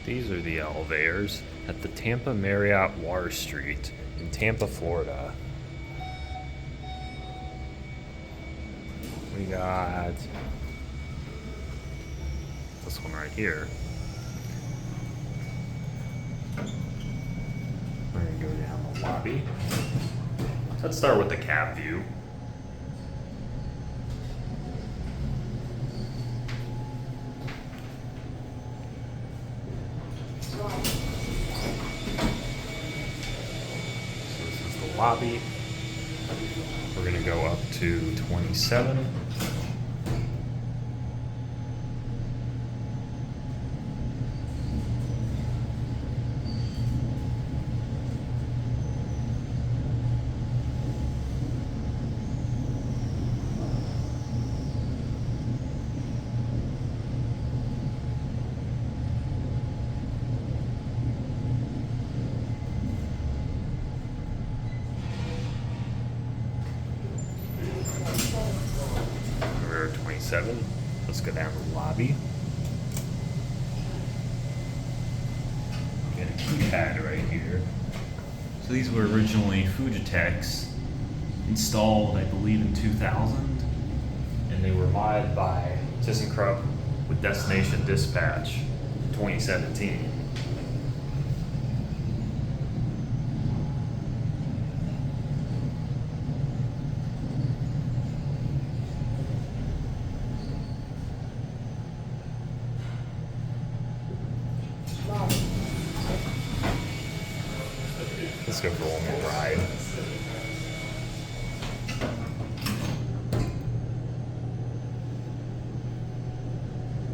These are the elevators at the Tampa Marriott Water Street in Tampa, Florida. We got this one right here. We're gonna go down the lobby. Let's start with the cab view. So this is the lobby. We're gonna go up to 27. We're at 27. Let's go down the lobby. Get a keypad right here. So these were originally Fujitec's, installed I believe in 2000, and they were modded by ThyssenKrupp with Destination Dispatch in 2017. Let's go for one more ride.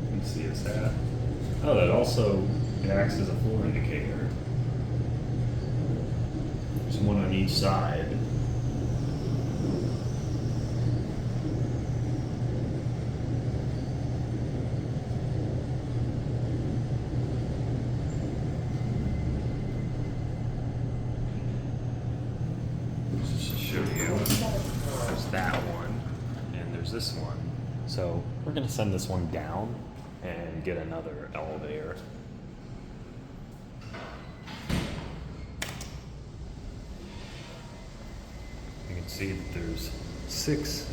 You can see it's that. Oh, that also acts as a floor indicator. There's one on each side. Just to show you, there's that one, and there's this one. So we're gonna send this one down and get another elevator. You can see that there's six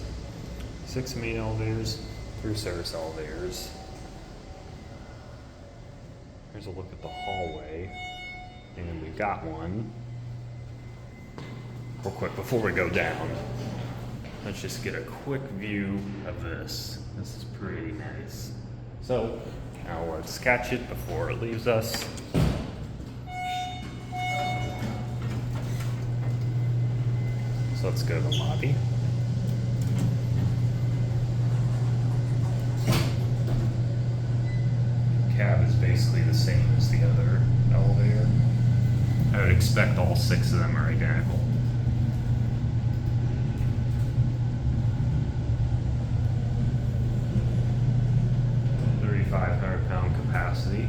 main elevators, 3 service elevators. Here's a look at the hallway, and we've got one. Real quick, before we go down, let's just get a quick view of this. This is pretty nice. So, now let's sketch it before it leaves us. So let's go to the lobby. Cab is basically the same as the other elevator. I would expect all 6 of them are identical. 3,500-pound capacity.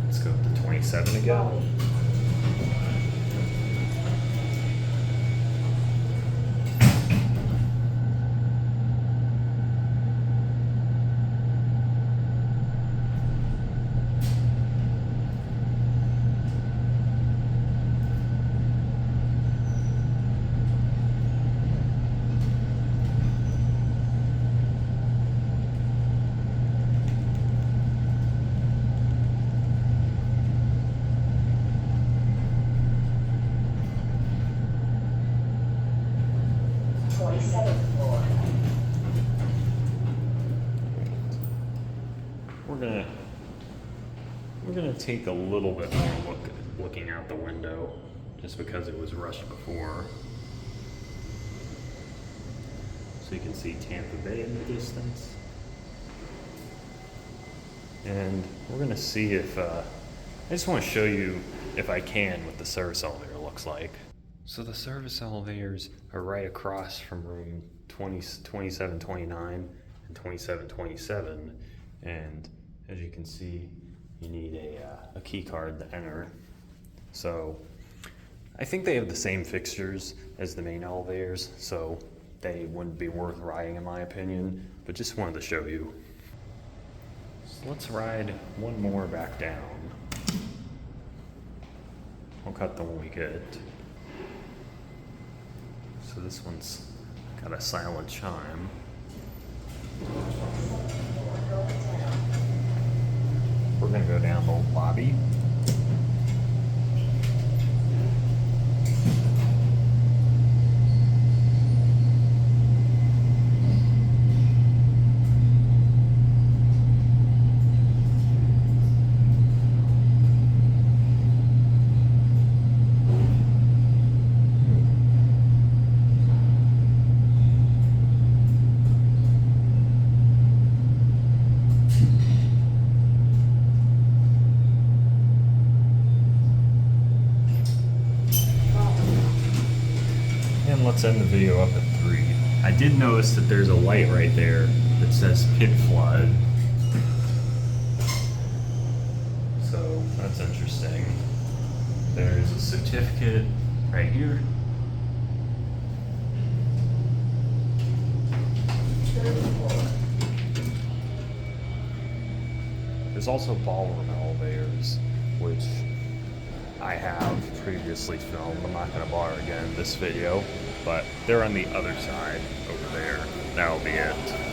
Let's go up to 27 again. We're gonna take a little bit more looking out the window, just because it was rushed before. So you can see Tampa Bay in the distance. And we're gonna see if, I just wanna show you, if I can, what the service elevator looks like. So the service elevators are right across from room 2729 and 2727. And as you can see, you need a key card to enter. So I think they have the same fixtures as the main elevators, so they wouldn't be worth riding in my opinion, but just wanted to show you. So let's ride one more back down. I'll cut the one we get. So this one's got a silent chime. We're gonna go down the lobby. And let's end the video up at 3. I did notice that there's a light right there that says pit flood. So that's interesting. There's a certificate right here. There's also ballroom elevators, which I have previously filmed. I'm not going to bother again in this video, but they're on the other side over there. That'll be it.